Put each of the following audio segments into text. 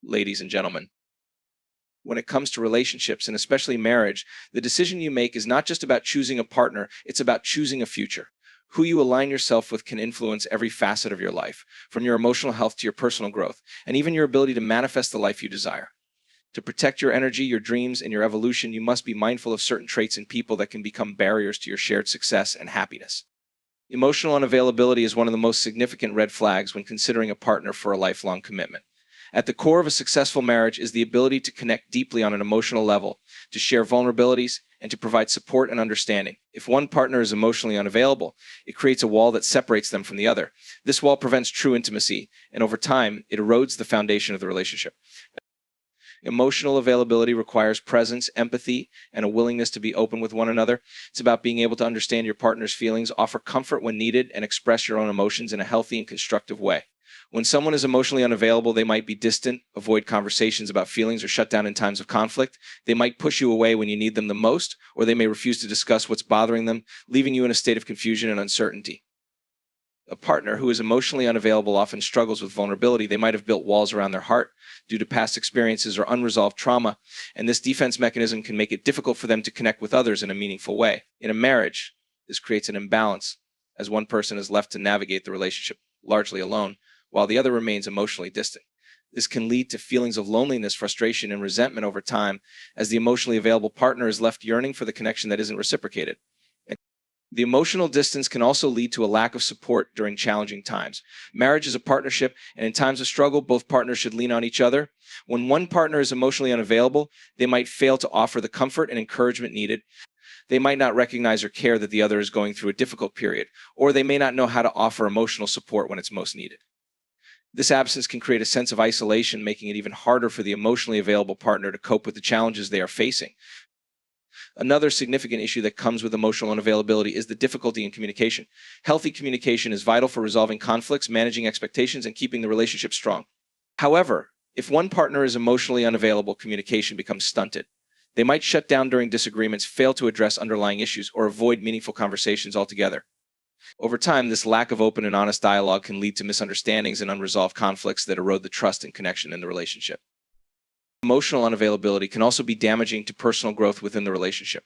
ladies and gentlemen. When it comes to relationships, and especially marriage, the decision you make is not just about choosing a partner, it's about choosing a future. Who you align yourself with can influence every facet of your life, from your emotional health to your personal growth, and even your ability to manifest the life you desire. To protect your energy, your dreams, and your evolution, you must be mindful of certain traits in people that can become barriers to your shared success and happiness. Emotional unavailability is one of the most significant red flags when considering a partner for a lifelong commitment. At the core of a successful marriage is the ability to connect deeply on an emotional level, to share vulnerabilities, and to provide support and understanding. If one partner is emotionally unavailable, it creates a wall that separates them from the other. This wall prevents true intimacy, and over time, it erodes the foundation of the relationship. Emotional availability requires presence, empathy, and a willingness to be open with one another. It's about being able to understand your partner's feelings, offer comfort when needed, and express your own emotions in a healthy and constructive way. When someone is emotionally unavailable, they might be distant, avoid conversations about feelings, or shut down in times of conflict. They might push you away when you need them the most, or they may refuse to discuss what's bothering them, leaving you in a state of confusion and uncertainty. A partner who is emotionally unavailable often struggles with vulnerability. They might have built walls around their heart due to past experiences or unresolved trauma, and this defense mechanism can make it difficult for them to connect with others in a meaningful way. In a marriage, this creates an imbalance, as one person is left to navigate the relationship largely alone, while the other remains emotionally distant. This can lead to feelings of loneliness, frustration, and resentment over time, as the emotionally available partner is left yearning for the connection that isn't reciprocated. The emotional distance can also lead to a lack of support during challenging times. Marriage is a partnership, and in times of struggle, both partners should lean on each other. When one partner is emotionally unavailable, they might fail to offer the comfort and encouragement needed. They might not recognize or care that the other is going through a difficult period, or they may not know how to offer emotional support when it's most needed. This absence can create a sense of isolation, making it even harder for the emotionally available partner to cope with the challenges they are facing. Another significant issue that comes with emotional unavailability is the difficulty in communication. Healthy communication is vital for resolving conflicts, managing expectations, and keeping the relationship strong. However, if one partner is emotionally unavailable, communication becomes stunted. They might shut down during disagreements, fail to address underlying issues, or avoid meaningful conversations altogether. Over time, this lack of open and honest dialogue can lead to misunderstandings and unresolved conflicts that erode the trust and connection in the relationship. Emotional unavailability can also be damaging to personal growth within the relationship.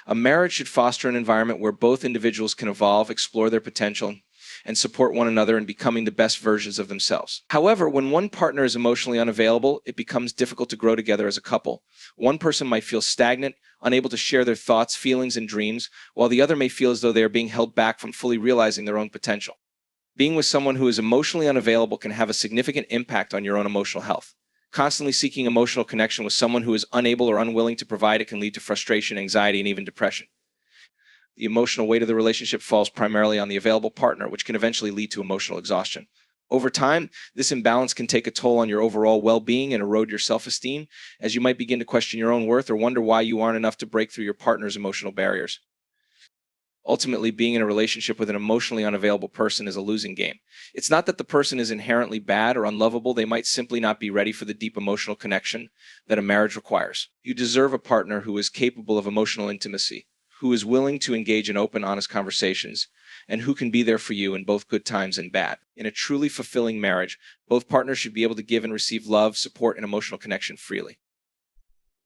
A marriage should foster an environment where both individuals can evolve, explore their potential, and support one another in becoming the best versions of themselves. However, when one partner is emotionally unavailable, it becomes difficult to grow together as a couple. One person might feel stagnant, unable to share their thoughts, feelings, and dreams, while the other may feel as though they are being held back from fully realizing their own potential. Being with someone who is emotionally unavailable can have a significant impact on your own emotional health. Constantly seeking emotional connection with someone who is unable or unwilling to provide it can lead to frustration, anxiety, and even depression. The emotional weight of the relationship falls primarily on the available partner, which can eventually lead to emotional exhaustion. Over time, this imbalance can take a toll on your overall well-being and erode your self-esteem, as you might begin to question your own worth or wonder why you aren't enough to break through your partner's emotional barriers. Ultimately, being in a relationship with an emotionally unavailable person is a losing game. It's not that the person is inherently bad or unlovable. They might simply not be ready for the deep emotional connection that a marriage requires. You deserve a partner who is capable of emotional intimacy, who is willing to engage in open, honest conversations, and who can be there for you in both good times and bad. In a truly fulfilling marriage, both partners should be able to give and receive love, support, and emotional connection freely.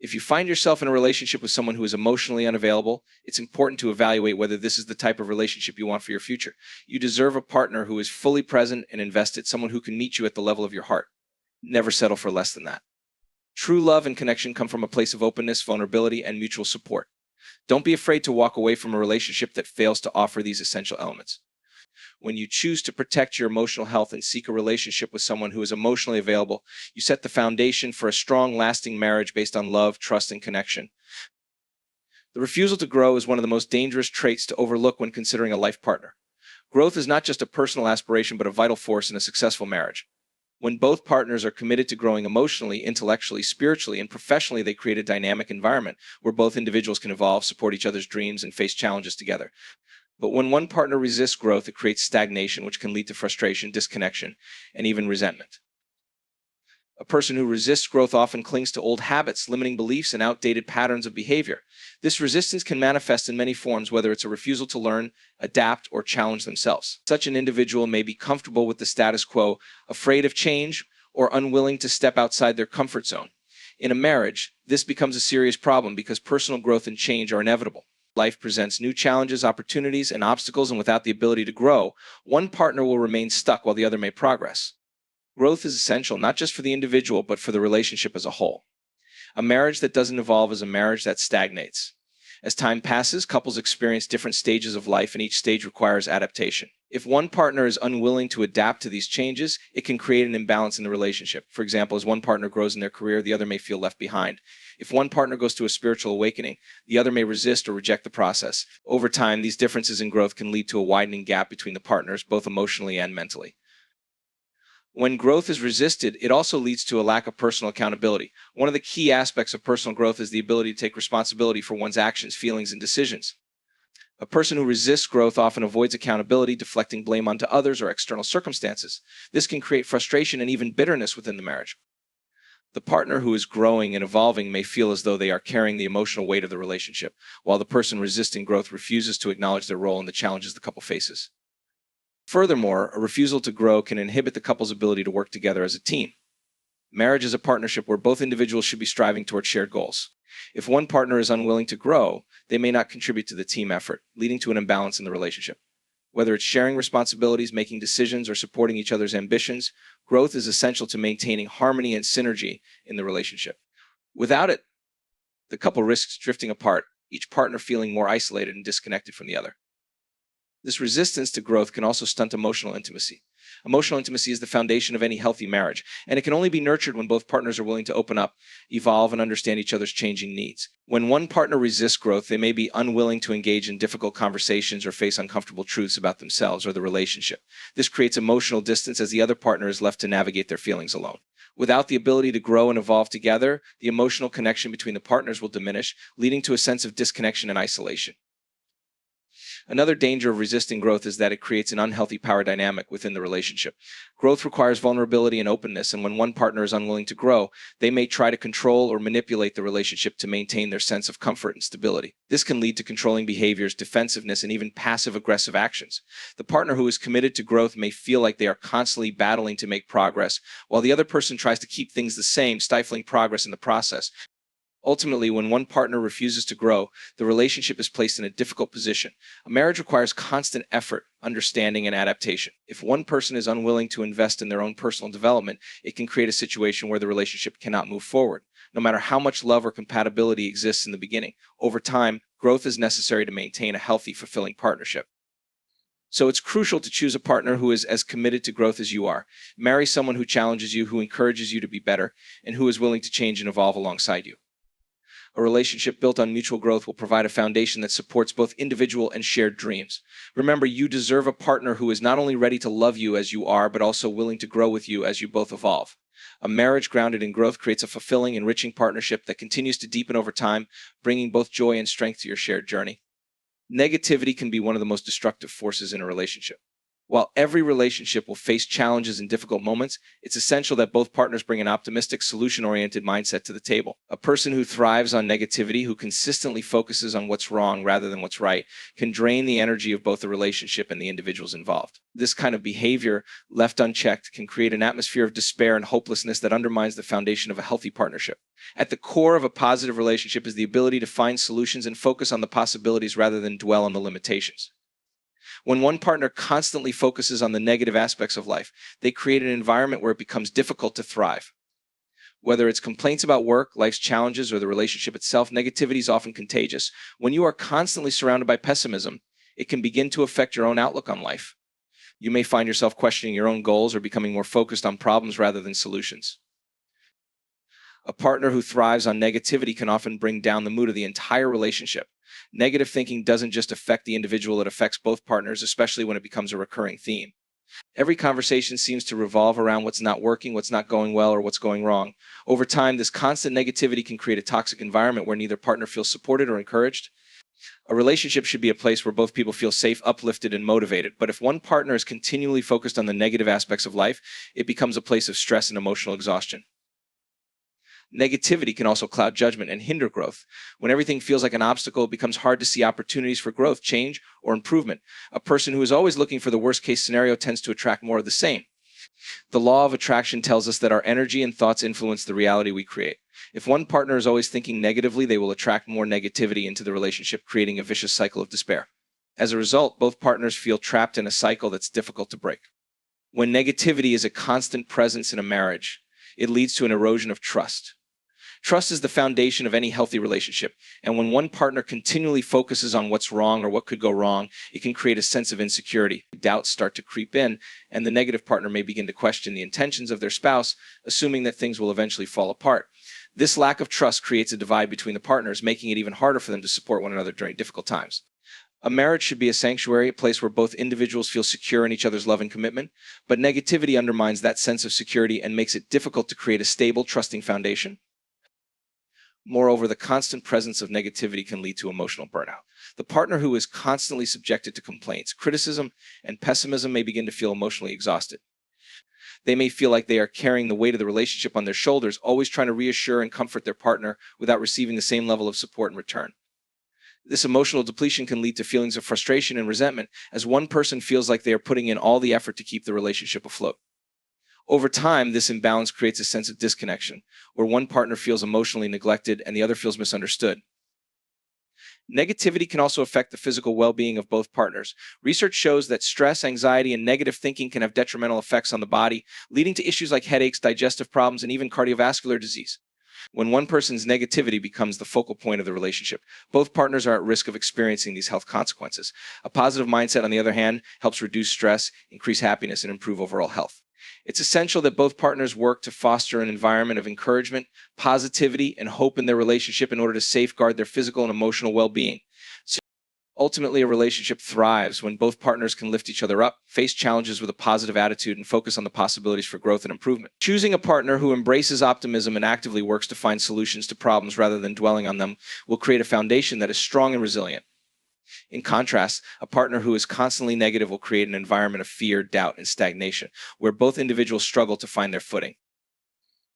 If you find yourself in a relationship with someone who is emotionally unavailable, it's important to evaluate whether this is the type of relationship you want for your future. You deserve a partner who is fully present and invested, someone who can meet you at the level of your heart. Never settle for less than that. True love and connection come from a place of openness, vulnerability, and mutual support. Don't be afraid to walk away from a relationship that fails to offer these essential elements. When you choose to protect your emotional health and seek a relationship with someone who is emotionally available, you set the foundation for a strong, lasting marriage based on love, trust, and connection. The refusal to grow is one of the most dangerous traits to overlook when considering a life partner. Growth is not just a personal aspiration, but a vital force in a successful marriage. When both partners are committed to growing emotionally, intellectually, spiritually, and professionally, they create a dynamic environment where both individuals can evolve, support each other's dreams, and face challenges together. But when one partner resists growth, it creates stagnation, which can lead to frustration, disconnection, and even resentment. A person who resists growth often clings to old habits, limiting beliefs, and outdated patterns of behavior. This resistance can manifest in many forms, whether it's a refusal to learn, adapt, or challenge themselves. Such an individual may be comfortable with the status quo, afraid of change, or unwilling to step outside their comfort zone. In a marriage, this becomes a serious problem because personal growth and change are inevitable. Life presents new challenges, opportunities, and obstacles, and without the ability to grow, one partner will remain stuck while the other may progress. Growth is essential not just for the individual, but for the relationship as a whole. A marriage that doesn't evolve is a marriage that stagnates. As time passes, couples experience different stages of life, and each stage requires adaptation. If one partner is unwilling to adapt to these changes, it can create an imbalance in the relationship. For example, as one partner grows in their career, the other may feel left behind. If one partner goes through a spiritual awakening, the other may resist or reject the process. Over time, these differences in growth can lead to a widening gap between the partners, both emotionally and mentally. When growth is resisted, it also leads to a lack of personal accountability. One of the key aspects of personal growth is the ability to take responsibility for one's actions, feelings, and decisions. A person who resists growth often avoids accountability, deflecting blame onto others or external circumstances. This can create frustration and even bitterness within the marriage. The partner who is growing and evolving may feel as though they are carrying the emotional weight of the relationship, while the person resisting growth refuses to acknowledge their role in the challenges the couple faces. Furthermore, a refusal to grow can inhibit the couple's ability to work together as a team. Marriage is a partnership where both individuals should be striving toward shared goals. If one partner is unwilling to grow, they may not contribute to the team effort, leading to an imbalance in the relationship. Whether it's sharing responsibilities, making decisions, or supporting each other's ambitions, growth is essential to maintaining harmony and synergy in the relationship. Without it, the couple risks drifting apart, each partner feeling more isolated and disconnected from the other. This resistance to growth can also stunt emotional intimacy. Emotional intimacy is the foundation of any healthy marriage, and it can only be nurtured when both partners are willing to open up, evolve, and understand each other's changing needs. When one partner resists growth, they may be unwilling to engage in difficult conversations or face uncomfortable truths about themselves or the relationship. This creates emotional distance as the other partner is left to navigate their feelings alone. Without the ability to grow and evolve together, the emotional connection between the partners will diminish, leading to a sense of disconnection and isolation. Another danger of resisting growth is that it creates an unhealthy power dynamic within the relationship. Growth requires vulnerability and openness, and when one partner is unwilling to grow, they may try to control or manipulate the relationship to maintain their sense of comfort and stability. This can lead to controlling behaviors, defensiveness, and even passive-aggressive actions. The partner who is committed to growth may feel like they are constantly battling to make progress, while the other person tries to keep things the same, stifling progress in the process. Ultimately, when one partner refuses to grow, the relationship is placed in a difficult position. A marriage requires constant effort, understanding, and adaptation. If one person is unwilling to invest in their own personal development, it can create a situation where the relationship cannot move forward. No matter how much love or compatibility exists in the beginning, over time, growth is necessary to maintain a healthy, fulfilling partnership. So it's crucial to choose a partner who is as committed to growth as you are. Marry someone who challenges you, who encourages you to be better, and who is willing to change and evolve alongside you. A relationship built on mutual growth will provide a foundation that supports both individual and shared dreams. Remember, you deserve a partner who is not only ready to love you as you are, but also willing to grow with you as you both evolve. A marriage grounded in growth creates a fulfilling, enriching partnership that continues to deepen over time, bringing both joy and strength to your shared journey. Negativity can be one of the most destructive forces in a relationship. While every relationship will face challenges and difficult moments, it's essential that both partners bring an optimistic, solution-oriented mindset to the table. A person who thrives on negativity, who consistently focuses on what's wrong rather than what's right, can drain the energy of both the relationship and the individuals involved. This kind of behavior, left unchecked, can create an atmosphere of despair and hopelessness that undermines the foundation of a healthy partnership. At the core of a positive relationship is the ability to find solutions and focus on the possibilities rather than dwell on the limitations. When one partner constantly focuses on the negative aspects of life, they create an environment where it becomes difficult to thrive. Whether it's complaints about work, life's challenges, or the relationship itself, negativity is often contagious. When you are constantly surrounded by pessimism, it can begin to affect your own outlook on life. You may find yourself questioning your own goals or becoming more focused on problems rather than solutions. A partner who thrives on negativity can often bring down the mood of the entire relationship. Negative thinking doesn't just affect the individual, it affects both partners, especially when it becomes a recurring theme. Every conversation seems to revolve around what's not working, what's not going well, or what's going wrong. Over time, this constant negativity can create a toxic environment where neither partner feels supported or encouraged. A relationship should be a place where both people feel safe, uplifted, and motivated. But if one partner is continually focused on the negative aspects of life, it becomes a place of stress and emotional exhaustion. Negativity can also cloud judgment and hinder growth. When everything feels like an obstacle, it becomes hard to see opportunities for growth, change, or improvement. A person who is always looking for the worst-case scenario tends to attract more of the same. The law of attraction tells us that our energy and thoughts influence the reality we create. If one partner is always thinking negatively, they will attract more negativity into the relationship, creating a vicious cycle of despair. As a result, both partners feel trapped in a cycle that's difficult to break. When negativity is a constant presence in a marriage, it leads to an erosion of trust. Trust is the foundation of any healthy relationship, and when one partner continually focuses on what's wrong or what could go wrong, it can create a sense of insecurity. Doubts start to creep in, and the negative partner may begin to question the intentions of their spouse, assuming that things will eventually fall apart. This lack of trust creates a divide between the partners, making it even harder for them to support one another during difficult times. A marriage should be a sanctuary, a place where both individuals feel secure in each other's love and commitment, but negativity undermines that sense of security and makes it difficult to create a stable, trusting foundation. Moreover, the constant presence of negativity can lead to emotional burnout. The partner who is constantly subjected to complaints, criticism, and pessimism may begin to feel emotionally exhausted. They may feel like they are carrying the weight of the relationship on their shoulders, always trying to reassure and comfort their partner without receiving the same level of support in return. This emotional depletion can lead to feelings of frustration and resentment, as one person feels like they are putting in all the effort to keep the relationship afloat. Over time, this imbalance creates a sense of disconnection, where one partner feels emotionally neglected and the other feels misunderstood. Negativity can also affect the physical well-being of both partners. Research shows that stress, anxiety, and negative thinking can have detrimental effects on the body, leading to issues like headaches, digestive problems, and even cardiovascular disease. When one person's negativity becomes the focal point of the relationship, both partners are at risk of experiencing these health consequences. A positive mindset, on the other hand, helps reduce stress, increase happiness, and improve overall health. It's essential that both partners work to foster an environment of encouragement, positivity, and hope in their relationship in order to safeguard their physical and emotional well-being. So ultimately, a relationship thrives when both partners can lift each other up, face challenges with a positive attitude, and focus on the possibilities for growth and improvement. Choosing a partner who embraces optimism and actively works to find solutions to problems rather than dwelling on them will create a foundation that is strong and resilient. In contrast, a partner who is constantly negative will create an environment of fear, doubt, and stagnation, where both individuals struggle to find their footing.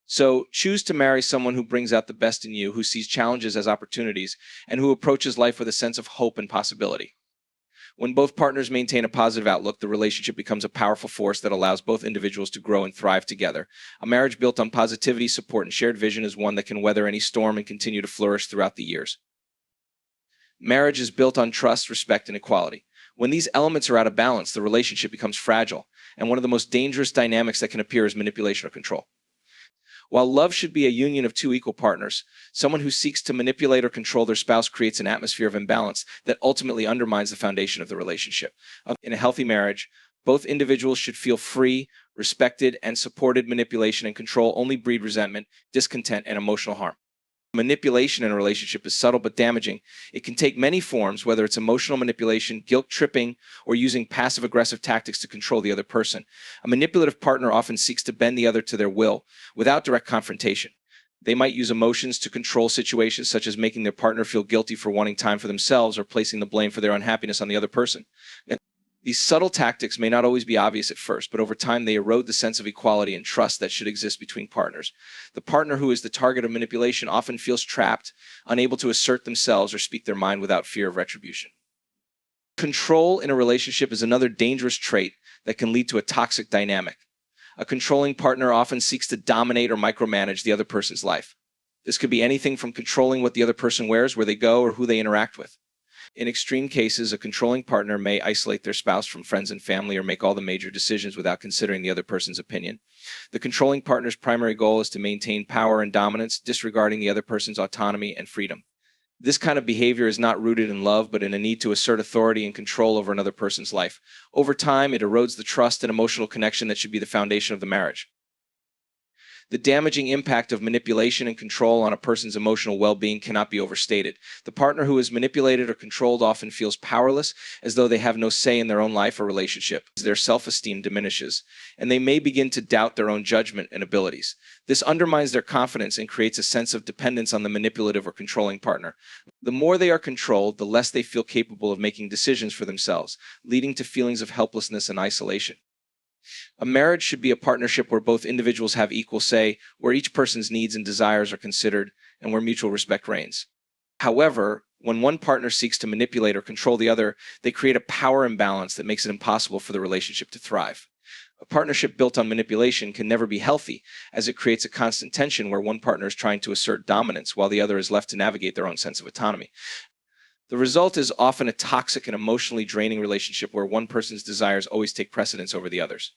So, choose to marry someone who brings out the best in you, who sees challenges as opportunities, and who approaches life with a sense of hope and possibility. When both partners maintain a positive outlook, the relationship becomes a powerful force that allows both individuals to grow and thrive together. A marriage built on positivity, support, and shared vision is one that can weather any storm and continue to flourish throughout the years. Marriage is built on trust, respect, and equality. When these elements are out of balance, the relationship becomes fragile, and one of the most dangerous dynamics that can appear is manipulation or control. While love should be a union of two equal partners, someone who seeks to manipulate or control their spouse creates an atmosphere of imbalance that ultimately undermines the foundation of the relationship. In a healthy marriage, both individuals should feel free, respected, and supported. Manipulation and control only breed resentment, discontent, and emotional harm. Manipulation in a relationship is subtle but damaging. It can take many forms, whether it's emotional manipulation, guilt tripping, or using passive-aggressive tactics to control the other person. A manipulative partner often seeks to bend the other to their will, without direct confrontation. They might use emotions to control situations, such as making their partner feel guilty for wanting time for themselves or placing the blame for their unhappiness on the other person. These subtle tactics may not always be obvious at first, but over time they erode the sense of equality and trust that should exist between partners. The partner who is the target of manipulation often feels trapped, unable to assert themselves or speak their mind without fear of retribution. Control in a relationship is another dangerous trait that can lead to a toxic dynamic. A controlling partner often seeks to dominate or micromanage the other person's life. This could be anything from controlling what the other person wears, where they go, or who they interact with. In extreme cases, a controlling partner may isolate their spouse from friends and family or make all the major decisions without considering the other person's opinion. The controlling partner's primary goal is to maintain power and dominance, disregarding the other person's autonomy and freedom. This kind of behavior is not rooted in love, but in a need to assert authority and control over another person's life. Over time, it erodes the trust and emotional connection that should be the foundation of the marriage. The damaging impact of manipulation and control on a person's emotional well-being cannot be overstated. The partner who is manipulated or controlled often feels powerless, as though they have no say in their own life or relationship. Their self-esteem diminishes, and they may begin to doubt their own judgment and abilities. This undermines their confidence and creates a sense of dependence on the manipulative or controlling partner. The more they are controlled, the less they feel capable of making decisions for themselves, leading to feelings of helplessness and isolation. A marriage should be a partnership where both individuals have equal say, where each person's needs and desires are considered, and where mutual respect reigns. However, when one partner seeks to manipulate or control the other, they create a power imbalance that makes it impossible for the relationship to thrive. A partnership built on manipulation can never be healthy, as it creates a constant tension where one partner is trying to assert dominance while the other is left to navigate their own sense of autonomy. The result is often a toxic and emotionally draining relationship where one person's desires always take precedence over the other's.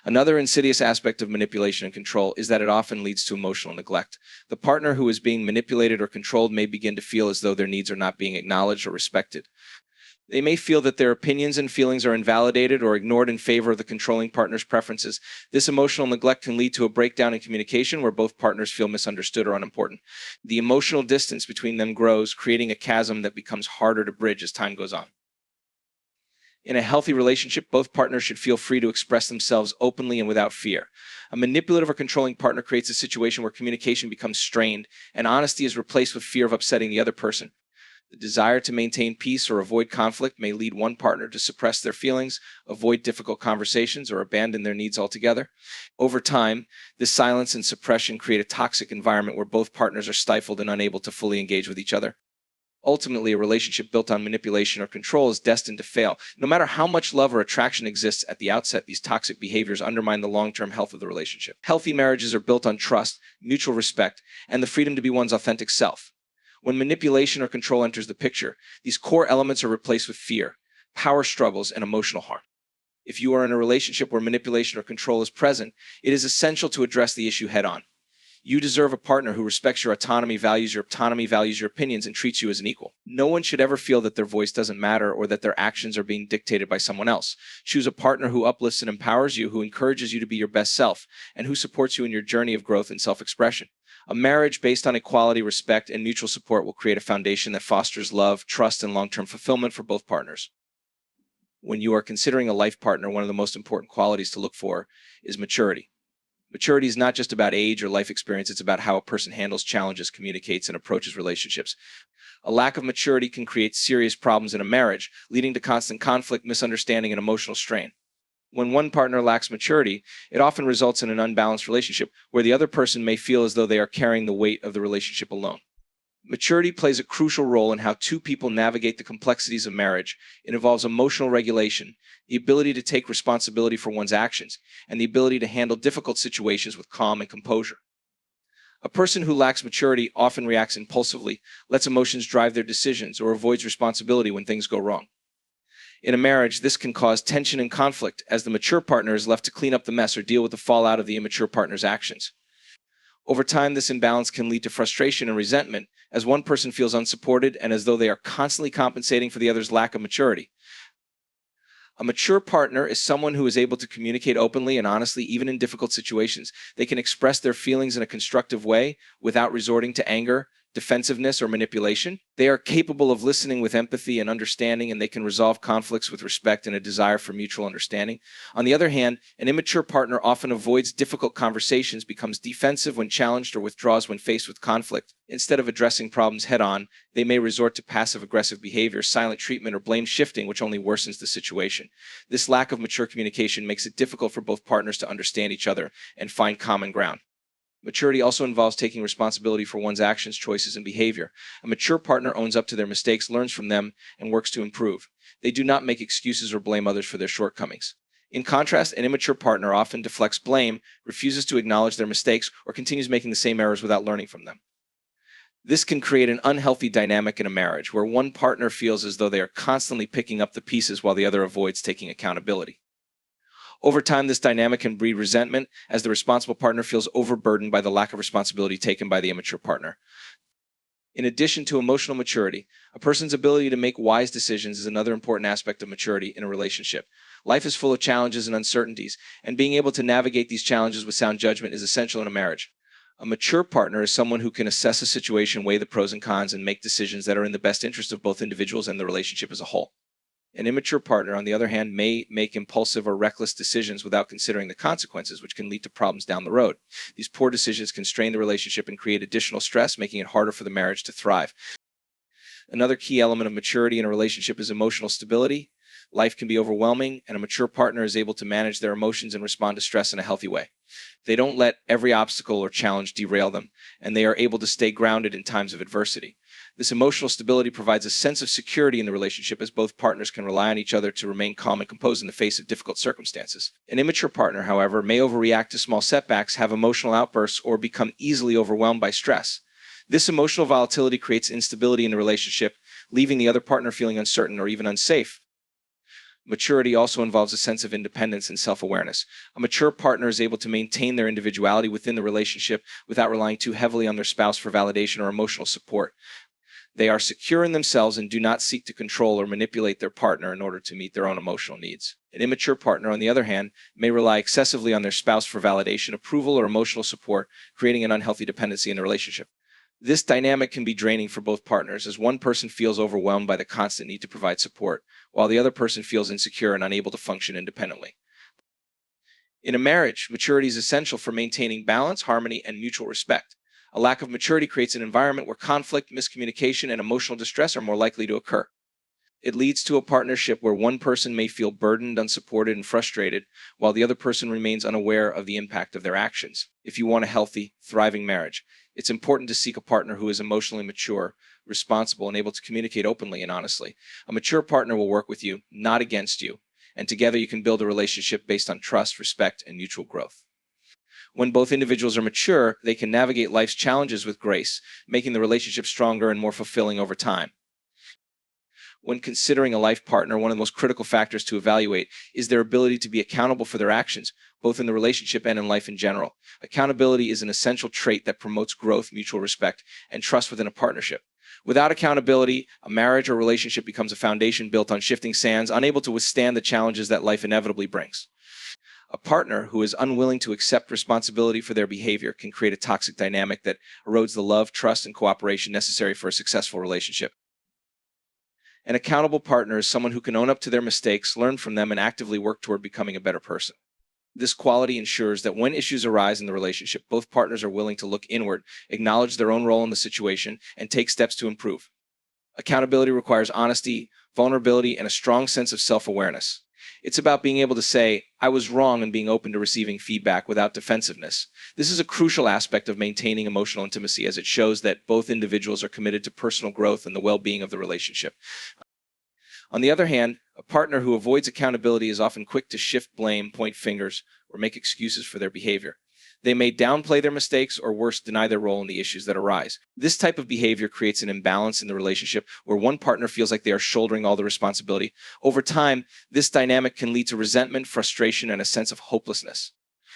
Another insidious aspect of manipulation and control is that it often leads to emotional neglect. The partner who is being manipulated or controlled may begin to feel as though their needs are not being acknowledged or respected. They may feel that their opinions and feelings are invalidated or ignored in favor of the controlling partner's preferences. This emotional neglect can lead to a breakdown in communication where both partners feel misunderstood or unimportant. The emotional distance between them grows, creating a chasm that becomes harder to bridge as time goes on. In a healthy relationship, both partners should feel free to express themselves openly and without fear. A manipulative or controlling partner creates a situation where communication becomes strained and honesty is replaced with fear of upsetting the other person. The desire to maintain peace or avoid conflict may lead one partner to suppress their feelings, avoid difficult conversations, or abandon their needs altogether. Over time, this silence and suppression create a toxic environment where both partners are stifled and unable to fully engage with each other. Ultimately, a relationship built on manipulation or control is destined to fail. No matter how much love or attraction exists at the outset, these toxic behaviors undermine the long-term health of the relationship. Healthy marriages are built on trust, mutual respect, and the freedom to be one's authentic self. When manipulation or control enters the picture, these core elements are replaced with fear, power struggles, and emotional harm. If you are in a relationship where manipulation or control is present, it is essential to address the issue head-on. You deserve a partner who respects your autonomy, values your opinions, and treats you as an equal. No one should ever feel that their voice doesn't matter or that their actions are being dictated by someone else. Choose a partner who uplifts and empowers you, who encourages you to be your best self, and who supports you in your journey of growth and self-expression. A marriage based on equality, respect, and mutual support will create a foundation that fosters love, trust, and long-term fulfillment for both partners. When you are considering a life partner, one of the most important qualities to look for is maturity. Maturity is not just about age or life experience, it's about how a person handles challenges, communicates, and approaches relationships. A lack of maturity can create serious problems in a marriage, leading to constant conflict, misunderstanding, and emotional strain. When one partner lacks maturity, it often results in an unbalanced relationship where the other person may feel as though they are carrying the weight of the relationship alone. Maturity plays a crucial role in how two people navigate the complexities of marriage. It involves emotional regulation, the ability to take responsibility for one's actions, and the ability to handle difficult situations with calm and composure. A person who lacks maturity often reacts impulsively, lets emotions drive their decisions, or avoids responsibility when things go wrong. In a marriage, this can cause tension and conflict, as the mature partner is left to clean up the mess or deal with the fallout of the immature partner's actions. Over time, this imbalance can lead to frustration and resentment, as one person feels unsupported and as though they are constantly compensating for the other's lack of maturity. A mature partner is someone who is able to communicate openly and honestly, even in difficult situations. They can express their feelings in a constructive way without resorting to anger, defensiveness, or manipulation. They are capable of listening with empathy and understanding, and they can resolve conflicts with respect and a desire for mutual understanding. On the other hand, an immature partner often avoids difficult conversations, becomes defensive when challenged, or withdraws when faced with conflict. Instead of addressing problems head-on, they may resort to passive-aggressive behavior, silent treatment, or blame shifting, which only worsens the situation. This lack of mature communication makes it difficult for both partners to understand each other and find common ground. Maturity also involves taking responsibility for one's actions, choices, and behavior. A mature partner owns up to their mistakes, learns from them, and works to improve. They do not make excuses or blame others for their shortcomings. In contrast, an immature partner often deflects blame, refuses to acknowledge their mistakes, or continues making the same errors without learning from them. This can create an unhealthy dynamic in a marriage, where one partner feels as though they are constantly picking up the pieces while the other avoids taking accountability. Over time, this dynamic can breed resentment, as the responsible partner feels overburdened by the lack of responsibility taken by the immature partner. In addition to emotional maturity, a person's ability to make wise decisions is another important aspect of maturity in a relationship. Life is full of challenges and uncertainties, and being able to navigate these challenges with sound judgment is essential in a marriage. A mature partner is someone who can assess a situation, weigh the pros and cons, and make decisions that are in the best interest of both individuals and the relationship as a whole. An immature partner, on the other hand, may make impulsive or reckless decisions without considering the consequences, which can lead to problems down the road. These poor decisions can strain the relationship and create additional stress, making it harder for the marriage to thrive. Another key element of maturity in a relationship is emotional stability. Life can be overwhelming, and a mature partner is able to manage their emotions and respond to stress in a healthy way. They don't let every obstacle or challenge derail them, and they are able to stay grounded in times of adversity. This emotional stability provides a sense of security in the relationship, as both partners can rely on each other to remain calm and composed in the face of difficult circumstances. An immature partner, however, may overreact to small setbacks, have emotional outbursts, or become easily overwhelmed by stress. This emotional volatility creates instability in the relationship, leaving the other partner feeling uncertain or even unsafe. Maturity also involves a sense of independence and self-awareness. A mature partner is able to maintain their individuality within the relationship without relying too heavily on their spouse for validation or emotional support. They are secure in themselves and do not seek to control or manipulate their partner in order to meet their own emotional needs. An immature partner, on the other hand, may rely excessively on their spouse for validation, approval, or emotional support, creating an unhealthy dependency in the relationship. This dynamic can be draining for both partners, as one person feels overwhelmed by the constant need to provide support, while the other person feels insecure and unable to function independently. In a marriage, maturity is essential for maintaining balance, harmony, and mutual respect. A lack of maturity creates an environment where conflict, miscommunication, and emotional distress are more likely to occur. It leads to a partnership where one person may feel burdened, unsupported, and frustrated, while the other person remains unaware of the impact of their actions. If you want a healthy, thriving marriage, it's important to seek a partner who is emotionally mature, responsible, and able to communicate openly and honestly. A mature partner will work with you, not against you, and together you can build a relationship based on trust, respect, and mutual growth. When both individuals are mature, they can navigate life's challenges with grace, making the relationship stronger and more fulfilling over time. When considering a life partner, one of the most critical factors to evaluate is their ability to be accountable for their actions, both in the relationship and in life in general. Accountability is an essential trait that promotes growth, mutual respect, and trust within a partnership. Without accountability, a marriage or relationship becomes a foundation built on shifting sands, unable to withstand the challenges that life inevitably brings. A partner who is unwilling to accept responsibility for their behavior can create a toxic dynamic that erodes the love, trust, and cooperation necessary for a successful relationship. An accountable partner is someone who can own up to their mistakes, learn from them, and actively work toward becoming a better person. This quality ensures that when issues arise in the relationship, both partners are willing to look inward, acknowledge their own role in the situation, and take steps to improve. Accountability requires honesty, vulnerability, and a strong sense of self-awareness. It's about being able to say, "I was wrong," and being open to receiving feedback without defensiveness. This is a crucial aspect of maintaining emotional intimacy, as it shows that both individuals are committed to personal growth and the well-being of the relationship. On the other hand, a partner who avoids accountability is often quick to shift blame, point fingers, or make excuses for their behavior. They may downplay their mistakes or worse, deny their role in the issues that arise. This type of behavior creates an imbalance in the relationship where one partner feels like they are shouldering all the responsibility. Over time, this dynamic can lead to resentment, frustration, and a sense of hopelessness.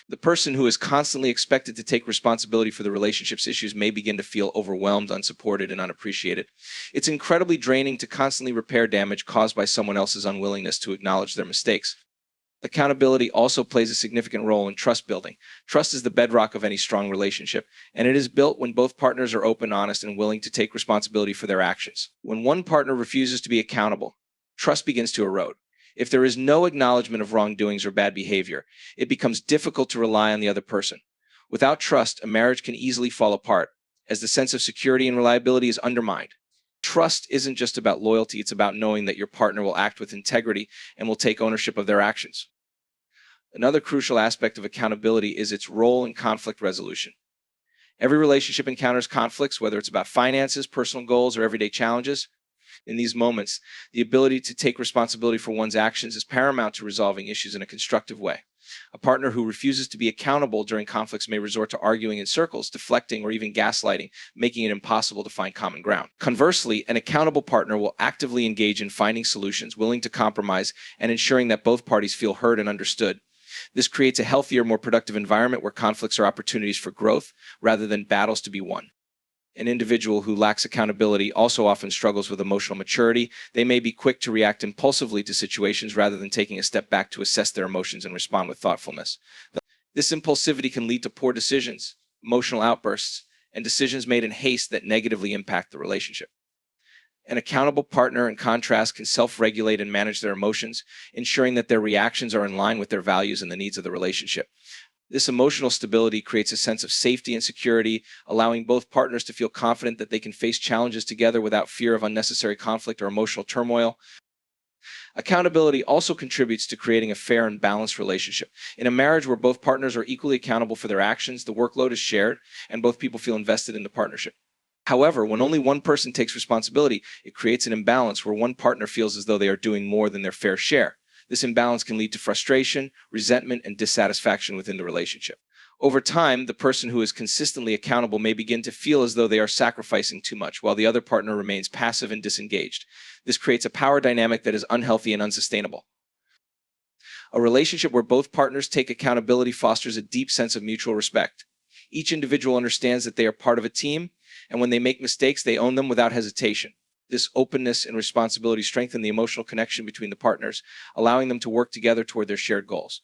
The person who is constantly expected to take responsibility for the relationship's issues may begin to feel overwhelmed, unsupported, and unappreciated. It's incredibly draining to constantly repair damage caused by someone else's unwillingness to acknowledge their mistakes. Accountability also plays a significant role in trust building. Trust is the bedrock of any strong relationship, and it is built when both partners are open, honest, and willing to take responsibility for their actions. When one partner refuses to be accountable, trust begins to erode. If there is no acknowledgement of wrongdoings or bad behavior, it becomes difficult to rely on the other person. Without trust, a marriage can easily fall apart, as the sense of security and reliability is undermined. Trust isn't just about loyalty, it's about knowing that your partner will act with integrity and will take ownership of their actions. Another crucial aspect of accountability is its role in conflict resolution. Every relationship encounters conflicts, whether it's about finances, personal goals, or everyday challenges. In these moments, the ability to take responsibility for one's actions is paramount to resolving issues in a constructive way. A partner who refuses to be accountable during conflicts may resort to arguing in circles, deflecting, or even gaslighting, making it impossible to find common ground. Conversely, an accountable partner will actively engage in finding solutions, willing to compromise, and ensuring that both parties feel heard and understood. This creates a healthier, more productive environment where conflicts are opportunities for growth rather than battles to be won. An individual who lacks accountability also often struggles with emotional maturity. They may be quick to react impulsively to situations rather than taking a step back to assess their emotions and respond with thoughtfulness. This impulsivity can lead to poor decisions, emotional outbursts, and decisions made in haste that negatively impact the relationship. An accountable partner, in contrast, can self-regulate and manage their emotions, ensuring that their reactions are in line with their values and the needs of the relationship. This emotional stability creates a sense of safety and security, allowing both partners to feel confident that they can face challenges together without fear of unnecessary conflict or emotional turmoil. Accountability also contributes to creating a fair and balanced relationship. In a marriage where both partners are equally accountable for their actions, the workload is shared, and both people feel invested in the partnership. However, when only one person takes responsibility, it creates an imbalance where one partner feels as though they are doing more than their fair share. This imbalance can lead to frustration, resentment, and dissatisfaction within the relationship. Over time, the person who is consistently accountable may begin to feel as though they are sacrificing too much, while the other partner remains passive and disengaged. This creates a power dynamic that is unhealthy and unsustainable. A relationship where both partners take accountability fosters a deep sense of mutual respect. Each individual understands that they are part of a team, and when they make mistakes, they own them without hesitation. This openness and responsibility strengthen the emotional connection between the partners, allowing them to work together toward their shared goals.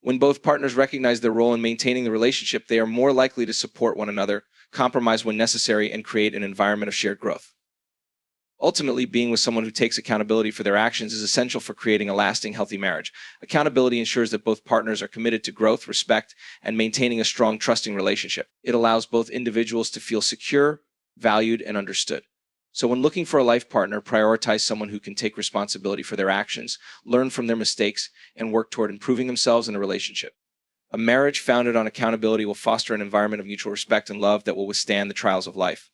When both partners recognize their role in maintaining the relationship, they are more likely to support one another, compromise when necessary, and create an environment of shared growth. Ultimately, being with someone who takes accountability for their actions is essential for creating a lasting, healthy marriage. Accountability ensures that both partners are committed to growth, respect, and maintaining a strong, trusting relationship. It allows both individuals to feel secure, valued, and understood. So when looking for a life partner, prioritize someone who can take responsibility for their actions, learn from their mistakes, and work toward improving themselves in a relationship. A marriage founded on accountability will foster an environment of mutual respect and love that will withstand the trials of life.